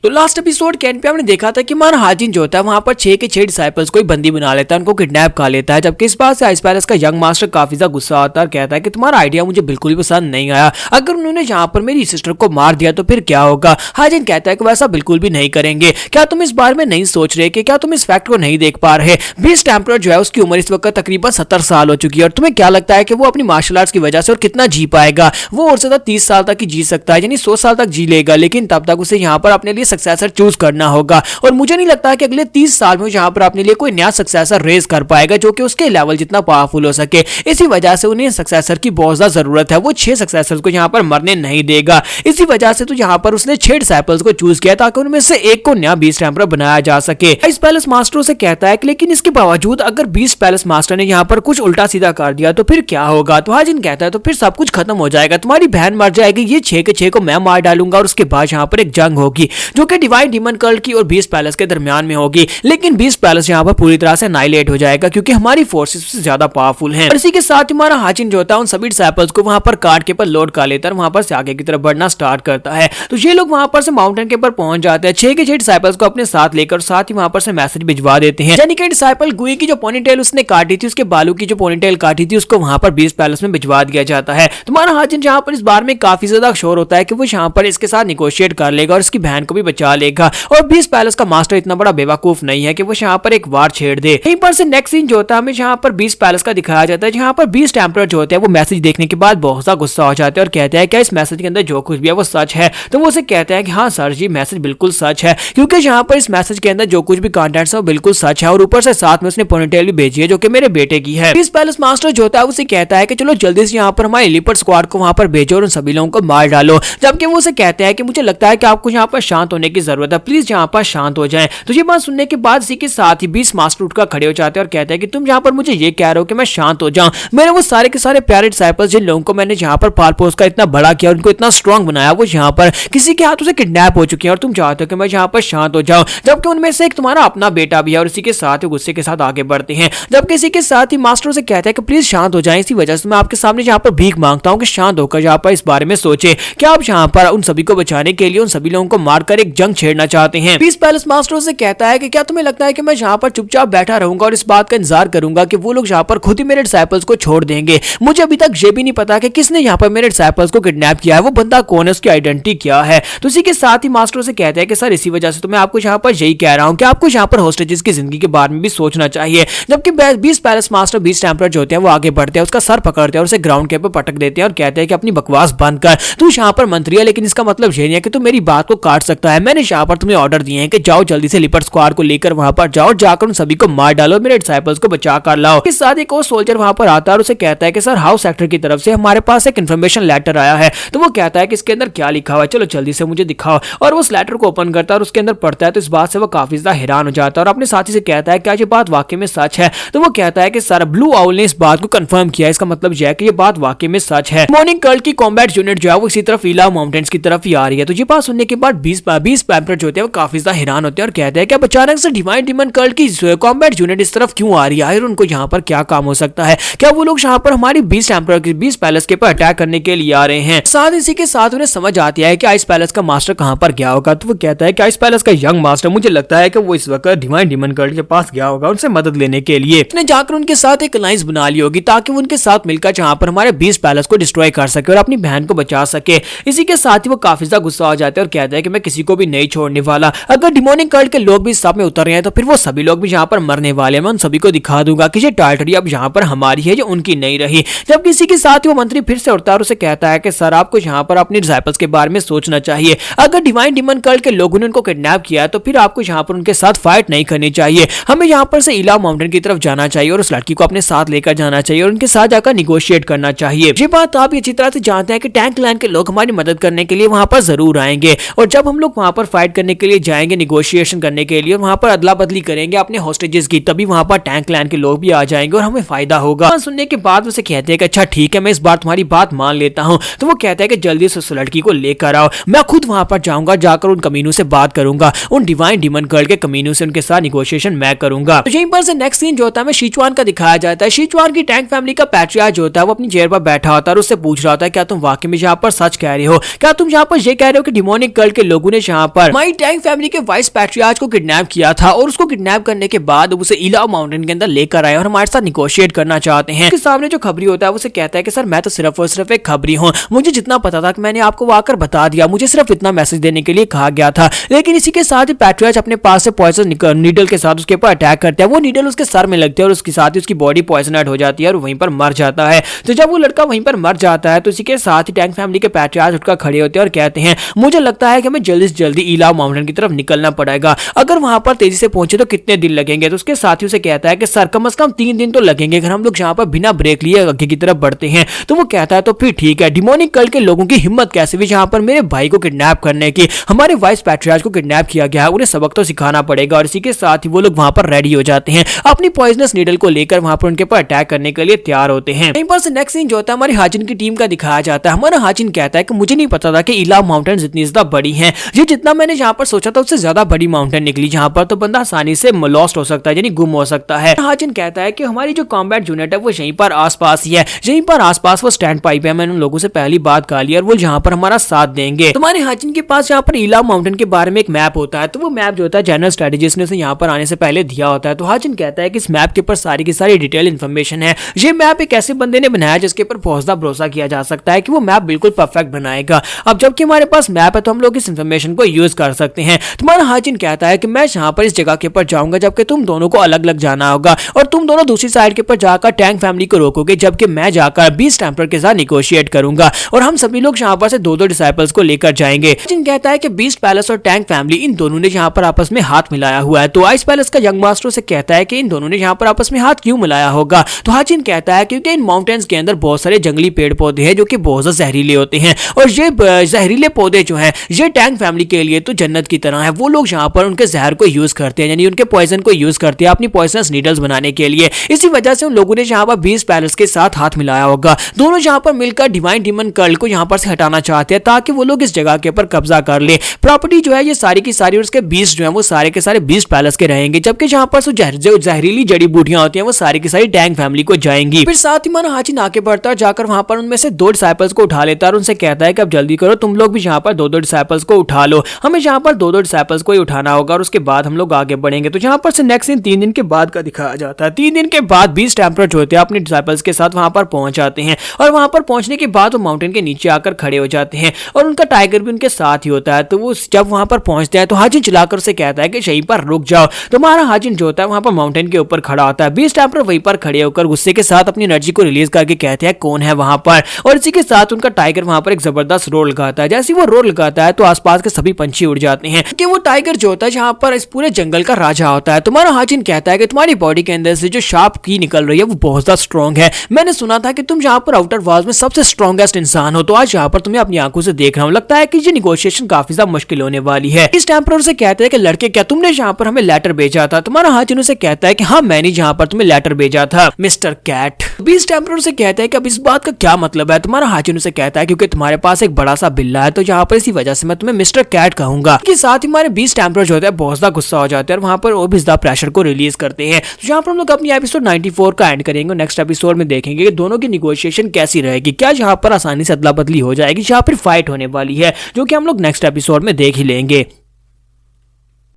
तो last episode के and पे हमने देखा था कि हमारा हाजिन जो होता है वहां पर 6 के 6 डिसाइपल्स को ही बंदी बना लेता है, उनको किडनैप कर लेता है। जबकि इस बात से आइस पैलेस का यंग मास्टर काफी ज्यादा गुस्सा आता है और कहता है कि तुम्हारा आइडिया मुझे बिल्कुल भी पसंद नहीं आया। अगर उन्होंने यहाँ पर मेरी सिस्टर को मार दिया तो फिर क्या होगा। हाजिन कहता है कि वैसा बिल्कुल भी नहीं करेंगे। क्या तुम इस बारे में नहीं सोच रहे कि क्या तुम इस फैक्ट को नहीं देख पा रहे। बीस्ट एम्परर जो है उसकी उम्र इस वक्त तकरीबन 70 साल हो चुकी है और तुम्हें क्या लगता है कि वो अपनी मार्शल आर्ट्स की वजह से और कितना जी पाएगा। वो और ज्यादा 30 साल तक ही जी सकता है, यानी 100 साल तक जी लेगा, लेकिन तब तक उसे यहाँ पर अपने लिए सक्सेसर चूज करना होगा। और मुझे नहीं लगता कि अगले 30 साल में यहाँ पर अपने लिए कोई नया सक्सेसर रेज कर पाएगा जो कि उसके लेवल जितना पावरफुल हो सके। इसी वजह से उन्हें सक्सेसर की बहुत ज्यादा जरूरत है। वो 6 सक्सेसर्स को यहाँ पर मरने नहीं देगा। इसी वजह से तो यहाँ पर उसने 6 डिसाइपल्स को चूज किया ताकि उनमें से एक को नया बीस्ट एम्परर बनाया जा सके। इस पैलेस मास्टरों से कहता है कि लेकिन इसके बावजूद अगर बीस्ट पैलेस मास्टर ने यहाँ पर कुछ उल्टा सीधा कर दिया तो फिर क्या होगा। तो हाजिन कहता है तो फिर सब कुछ खत्म हो जाएगा, तुम्हारी बहन मर जाएगी, ये 6 के 6 को मैं मार डालूंगा और उसके बाद यहाँ पर एक जंग होगी जो कि डिवाइन डीमन कल्ट की और बीस्ट पैलेस के दरमियान में होगी। लेकिन बीस्ट पैलेस यहाँ पर पूरी तरह से नाइलेट हो जाएगा क्योंकि हमारी फोर्सेस उससे ज्यादा पावरफुल हैं। और इसी के साथ हमारा हाजिन जो होता है उन सभी डिसाइपल्स को वहां पर कार्ड के ऊपर लोड कर लेता है और वहां पर से आगे की तरफ बढ़ना स्टार्ट करता है। तो ये लोग वहां पर से माउंटेन के ऊपर पहुंच जाते हैं। 6 के 6 डिसाइपल्स को अपने साथ लेकर साथ ही वहां पर से मैसेज भिजवा देते हैं। यानी कि डिसाइपल गुई की जो पोनीटेल उसने काटी थी, उसके बालों की जो पोनीटेल काटी थी, उसको वहां पर बीस्ट पैलेस में भिजवा दिया जाता है। तुम्हारा हाजिन जहां पर इस बार में काफी ज्यादा शोर होता है कि वो यहाँ पर इसके साथ निगोशिएट कर लेगा और इसकी बहन को भी बचा लेगा। और बीस्ट पैलेस का मास्टर इतना बड़ा बेवकूफ नहीं है कि वो यहाँ पर एक वार छेड़ दे। यहीं पर से नेक्स्ट सीन जो होता है हमें यहाँ पर बीस्ट पैलेस का दिखाया जाता है जहाँ पर बीस्ट एम्परर जो होते हैं वो मैसेज देखने के बाद बहुत सा गुस्सा हो जाते हैं और कहते हैं क्या इस मैसेज के अंदर जो कुछ भी है वो सच है। तो वो उसे कहते हैं कि हाँ सर जी मैसेज बिल्कुल सच है, क्योंकि यहाँ पर इस मैसेज के अंदर जो कुछ भी कंटेंट्स है वो बिल्कुल सच है और ऊपर से साथ में उसने पोनीटेल भी भेजी है जो कि मेरे बेटे की है। बीस्ट पैलेस मास्टर जो होता है उसे कहता है कि चलो जल्दी से यहाँ पर हमारे लिपर्ड स्क्वाड को वहां पर भेजो और उन सभी लोगों को मार डालो। जबकि वो उसे कहते हैं कि मुझे लगता है कि आपको यहाँ पर शांत होने की जरूरत है, प्लीज यहाँ पर शांत हो जाए। तो ये बात सुनने के बाद इसी के साथ ही बीस्ट मास्टर उठकर खड़े हो जाते हैं और कहते हैं कि तुम यहाँ पर मुझे ये कह रहे हो कि मैं शांत हो जाऊं। मैंने वो सारे के सारे प्यारे डिसाइपल्स जिन लोगों को मैंने यहाँ पर पाल पोस का इतना बड़ा किया, उनको इतना स्ट्रॉन्ग बनाया, वो यहाँ पर किसी के हाथों से किडनैप हो चुके हैं और तुम चाहते हो कि मैं यहाँ पर शांत हो जाऊं। जबकि उनमें से एक तुम्हारा अपना बेटा भी है और इसी के साथ ही गुस्से के साथ आगे बढ़ते हैं। जबकि इसी के साथ ही मास्टर से कहते हैं कि प्लीज शांत हो जाए। इसी वजह से मैं आपके सामने यहाँ पर भीख मांगता हूँ कि शांत होकर यहाँ पर इस बारे में सोचे कि आप यहाँ पर उन सभी को बचाने के लिए उन सभी लोगों को मारकर एक जंग छेड़ना चाहते हैं। बीस्ट पैलेस मास्टर से कहता है कि क्या तुम्हें लगता है कि मैं यहाँ पर चुपचाप बैठा रहूंगा और इस बात का इंतजार करूंगा कि वो लोग यहाँ पर खुद ही मेरे डिसाइपल्स को छोड़ देंगे। मुझे अभी तक ये भी नहीं पता कि किसने यहाँ पर मेरे डिसाइपल्स को किडनैप किया है, वो बंदा कौन है, उसकी आइडेंटिटी क्या है। तो इसी के साथ ही मास्टर से कहते हैं कि सर इसी वजह से तो मैं आपको यहाँ पर यही कह रहा हूँ कि आपको यहाँ पर होस्टेजेस की जिंदगी के बारे में भी सोचना चाहिए। जबकि beast palace master beast emperor जो होते हैं वो आगे बढ़ते हैं, उसका सर पकड़ते हैं और उसे ग्राउंड के ऊपर पटक देते हैं और कहते हैं कि अपनी बकवास बंद कर, तू यहाँ पर मंत्री है लेकिन इसका मतलब ये नहीं है कि तू मेरी बात को काट सकता है। मैंने यहाँ पर तुम्हें ऑर्डर दिए हैं कि जाओ जल्दी से लिपर्ड स्क्वाड को लेकर वहां पर जाओ, जाकर उन सभी को मार डालो, मेरे डिसाइपल्स को बचा कर लाओ। इस साथ एक और सोल्जर वहां पर आता है और उसे कहता है कि सर हाउस सेक्टर की तरफ से हमारे पास एक इन्फॉर्मेशन लेटर आया है। तो वो कहता है कि इसके अंदर क्या लिखा हुआ है, चलो जल्दी से मुझे दिखाओ। और वो उस लेटर को ओपन करता है और उसके अंदर पढ़ता है। तो इस बात से वो काफी ज्यादा हैरान हो जाता है और अपने साथी से कहता है क्या ये बात वाकई में सच है। तो वो कहता है कि सर ब्लू आउल ने इस बात को कंफर्म किया, इसका मतलब यह है कि ये बात वाकई में सच है। मॉर्निंग कल्ट की कॉम्बैट यूनिट जो है वो इसी तरफ इला माउंटेन्स की तरफ ही आ रही है। तो ये बात सुनने के बाद बीस्ट एम्परर जो होते हैं वो काफी ज्यादा हैरान होते हैं और कहते हैं कि अब अचानक से डिवाइन डीमन कल्ट की कॉम्बैट यूनिट इस तरफ क्यों आ रही है और उनको यहाँ पर क्या काम हो सकता है। क्या वो लोग यहाँ पर हमारी बीस्ट एम्परर की बीस्ट पैलेस के ऊपर अटैक करने के लिए आ रहे हैं। साथ इसी के साथ उन्हें समझ आती है कि आइस पैलेस का मास्टर कहाँ पर गया होगा। तो वो कहता है कि आइस पैलेस का यंग मास्टर, मुझे लगता है कि वो इस वक्त डिवाइन डीमन कल्ट के पास गया होगा उनसे मदद लेने के लिए। उसने जाकर उनके साथ एक अलायंस बना ली होगी ताकि वो उनके साथ मिलकर जहाँ पर हमारे बीस्ट पैलेस को डिस्ट्रॉय कर सके और अपनी बहन को बचा सके। इसी के साथ ही वो काफी ज्यादा गुस्सा हो जाता है और कहता है कि मैं किसी को भी नहीं छोड़ने वाला। अगर डिमोनिक कल्ट के लोग भी इस सब में उतर रहे हैं तो फिर वो सभी लोग भी यहाँ पर मरने वाले हैं। मैं उन सभी को दिखा दूंगा कि ये टेरिटरी अब यहाँ पर हमारी है, जो उनकी नहीं रही। जबकि इसी के साथ ही वो मंत्री फिर से उठता है और उसे कहता है कि सर आपको यहाँ पर अपने डिसाइपल्स के बारे में सोचना चाहिए। अगर डिवाइन डीमन कल्ट के लोगों ने उनको किडनैप किया तो फिर आपको यहाँ पर उनके साथ फाइट नहीं करनी चाहिए। हमें यहाँ पर से इला माउंटेन की तरफ जाना चाहिए और उस लड़की को अपने साथ लेकर जाना चाहिए और उनके साथ जाकर निगोशिएट करना चाहिए। ये बात आप अच्छी तरह से जानते हैं कि टैंक क्लैन के लोग हमारी मदद करने के लिए वहां पर जरूर आएंगे और जब हम लोग वहां पर फाइट करने के लिए जाएंगे, निगोशिएशन करने के लिए, वहां पर अदला बदली करेंगे अपने होस्टेजेस की, तभी वहां पर टैंक क्लैन के लोग भी आ जाएंगे और हमें फायदा होगा। सुनने के बाद उसे कहते हैं कि अच्छा ठीक है, मैं इस बार तुम्हारी बात मान लेता हूँ। तो वो कहता है कि जल्दी से उस लड़की को लेकर आओ, मैं खुद वहां पर जाऊंगा, जाकर उन कमीनों से बात करूंगा, उन डिवाइन डीमन कल्ट के कमीनों से उनके साथ निगोशिएशन मैं करूंगा। तो यहीं पर से नेक्स्ट सीन जो होता है शीचुआन का दिखाया जाता है। शीचुआन की टैंक फैमिली का पैट्रियार्च जो होता है वो अपनी चेयर पर बैठा होता है और उससे पूछ रहा होता है क्या तुम वाकई में यहाँ पर सच कह रहे हो, क्या तुम यहाँ पर ये कह रहे हो कि डिमोनिक कल्ट के लोगों ने यहाँ पर माई टैंक फैमिली के वाइस पैट्रियार्च को किडनैप किया था और उसको किडनैप करने के बाद उसे इलाव माउंटेन के अंदर लेकर आए और हमारे साथ निगोशिएट करना चाहते हैं। उसके सामने जो खबरी होता है उसे कहता है कि सर मैं तो सिर्फ और सिर्फ एक खबरी हूँ, मुझे जितना पता था कि मैंने आपको आकर बता दिया, मुझे सिर्फ इतना मैसेज देने के लिए कहा गया था। लेकिन इसी के साथ ही पैट्रियार्च अपने पास से पॉइजन नीडल के साथ उसके ऊपर अटैक करता है। वो नीडल उसके सर में लगती है और उसके साथ ही उसकी बॉडी पॉइजनड हो जाती है और वहीं पर मर जाता है। तो जब वो लड़का वहीं पर मर जाता है तो इसी के साथ ही टैंक फैमिली के पैट्रियार्च उठकर खड़े होते हैं और कहते हैं मुझे लगता है कि हमें जल्दी से जल्दी इलाव माउंटेन की तरफ निकलना पड़ेगा, अगर वहां पर तेजी से पहुंचे तो कितने दिन लगेंगे। तो उसके साथी उसे कहता है कि सर कम से कम 3 दिन तो लगेंगे अगर हम लोग यहाँ पर बिना ब्रेक लिए आगे की तरफ बढ़ते हैं। तो वो कहता है तो फिर ठीक है, डिमोनिक कल्ट के लोगों की हिम्मत कैसे भी यहाँ पर मेरे भाई को किडनैप करने की, हमारे वाइस पैट्रियार्च को किडनैप किया गया है, उन्हें सबक तो सिखाना पड़ेगा। और इसी के साथ ही वो लोग वहां पर रेडी हो जाते हैं, अपनी पॉइजनस नीडल को लेकर वहां पर उनके ऊपर अटैक करने के लिए तैयार होते हैं। यहीं पर से नेक्स्ट सीन जो होता है हमारी हाजिन की टीम का दिखाया जाता है। हमारा हाजिन कहता है कि मुझे नहीं पता था कि इलाव माउंटेन इतनी ज्यादा बड़ी है, ये जितना मैंने यहाँ पर सोचा था उससे ज्यादा बड़ी माउंटेन निकली, जहाँ पर तो बंदा आसानी से लॉस्ट हो सकता है, यानी गुम हो सकता है। हाजिन कहता है कि हमारी जो कॉम्बैट यूनिट है वो यहीं पर आसपास ही है, यहीं पर आसपास वो स्टैंड पाई पे है, मैंने उन लोगों से पहली बात कहा लिया और वो यहाँ पर हमारा साथ देंगे। तुम्हारे हाजिन के पास यहाँ पर इलाव माउंटेन के बारे में एक मैप होता है, तो वो मैप जो होता है जनरल स्ट्रेटेजिस्ट ने उसे यहाँ पर आने से पहले दिया होता है। तो हाजिन कहता है कि इस मैप के ऊपर सारी की सारी डिटेल इन्फॉर्मेशन है, ये मैप एक ऐसे बंदे ने बनाया जिसके ऊपर बहुत ज्यादा भरोसा किया जा सकता है कि वो मैप बिल्कुल परफेक्ट बनाएगा। अब जबकि हमारे पास मैप है तो हम लोग इस इन्फॉर्मेशन को यूज कर सकते हैं। तुम्हारा हाजिन कहता है कि मैं यहाँ पर इस जगह के ऊपर जाऊंगा जबकि तुम दोनों को अलग अलग जाना होगा और तुम दोनों दूसरी साइड के ऊपर जाकर टैंक फैमिली को रोकोगे, जबकि मैं जाकर बीस्ट टेम्पलर के साथ निगोशिएट करूंगा और हम सभी लोग यहाँ पर से दो डिसाइपल्स को लेकर जाएंगे। हाजिन कहता है कि बीस्ट पैलेस और टैंक फैमिली इन दोनों ने यहाँ पर आपस में हाथ मिलाया हुआ है। तो आइस पैलेस का यंग मास्टर से कहता है कि इन दोनों ने यहाँ पर आपस में हाथ क्यों मिलाया होगा। तो हाजिन कहता है क्योंकि इन माउंटेन्स के अंदर बहुत सारे जंगली पेड़ पौधे हैं जो कि बहुत ज्यादा जहरीले होते हैं और ये जहरीले पौधे जो हैं ये टैंक फैमिली के लिए तो जन्नत की तरह है। वो लोग यहाँ पर उनके जहर को यूज करते हैं, यानी उनके पॉइजन को यूज करते हैं अपनी पॉइजनस नीडल्स बनाने के लिए। इसी वजह से उन लोगों ने यहाँ पर बीस्ट पैलेस के साथ हाथ मिलाया होगा। दोनों यहाँ पर मिलकर डिवाइन डीमन कल्ट को यहाँ पर से हटाना चाहते हैं ताकि वो लोग इस जगह के ऊपर कब्जा कर ले। प्रॉपर्टी जो है ये सारी की सारी और उसके बीस्ट जो है वो सारे के सारे बीस्ट पैलेस के रहेंगे, जबकि यहाँ पर जो जहरीली जड़ी बूटियां होती हैं वो सारी की सारी टैंक फैमिली को जाएंगी। फिर साथ ही माना हाजिन आगे बढ़ता है, जाकर वहां पर उनमें से 2 डिसाइपल्स को उठा लेता है और उनसे कहता है कि अब जल्दी करो, तुम लोग भी यहाँ पर 2 डिसाइपल्स को उठा लो, हमें यहाँ पर 2 डिसाइपल्स को ही उठाना होगा और उसके बाद हम लोग आगे बढ़ेंगे। तो यहाँ पर से नेक्स्ट दिन 3 दिन के बाद का दिखाया जाता है। 3 दिन के बाद बीस्ट टेम्पलर जो होते हैं अपने डिसाइपल्स के साथ वहां पर पहुंच जाते हैं और वहां पर पहुंचने के बाद वो माउंटेन के नीचे आकर खड़े हो जाते हैं और उनका टाइगर भी उनके साथ ही होता है। तो वो जब वहां पर पहुंचते हैं तो हाजिन चिल्लाकर से कहता है कि यहीं पर रुक जाओ। तो हमारा हाजिन जो होता है वहां पर माउंटेन के ऊपर खड़ा होता है। बीस्ट टेम्पलर वहीं पर खड़े होकर गुस्से के साथ अपनी एनर्जी को रिलीज करके कहते हैं कौन है वहां पर, और इसी के साथ उनका टाइगर वहां पर एक जबरदस्त रोल लगाता है। जैसे वो रोल लगाता है तो आसपास के सभी पंछी उड़ जाते हैं कि वो टाइगर जो होता है जहां पर इस पूरे जंगल का राजा होता है। तुम्हारा हाजिन कहता है कि तुम्हारी बॉडी के अंदर से जो शार्प की निकल रही है वो बहुत ज्यादा स्ट्रॉन्ग है, मैंने सुना था कि तुम यहाँ पर आउटर वॉल्स में सबसे स्ट्रॉन्गेस्ट इंसान हो, तो आज यहाँ पर तुम्हें अपनी आंखों से देख रहा हूँ, लगता है कि ये निगोशिएशन काफी ज्यादा मुश्किल होने वाली है। इस टेम्पलर से कहते हैं कि लड़के क्या तुमने यहाँ पर हमें लेटर भेजा था। तुम्हारा हाजिन उसे कहता है कि हाँ मैंने यहाँ पर तुम्हें लेटर भेजा था मिस्टर कैट। बीस्ट टेम्पलर से कहते हैं कि अब इस बात का क्या मतलब है। तुम्हारा हाजिन उसे कहता है क्योंकि तुम्हारे पास एक बड़ा सा बिल्ला है तो यहाँ पर इसी वजह से मैं तुम्हें मिस्टर कैट कहूंगा। के साथ ही हमारे बीस्ट टेम्पलर जो होता है बहुत ज्यादा गुस्सा हो जाते हैं और वहां पर और भी ज्यादा प्रेशर को रिलीज करते हैं। तो यहाँ पर हम लोग अपनी एपिसोड 94 का एंड करेंगे। नेक्स्ट एपिसोड में देखेंगे कि दोनों की निगोशिएशन कैसी रहेगी, क्या यहाँ पर आसानी से अदला बदली हो जाएगी, यहाँ पर फाइट होने वाली है, जो कि हम लोग नेक्स्ट एपिसोड में देख ही लेंगे।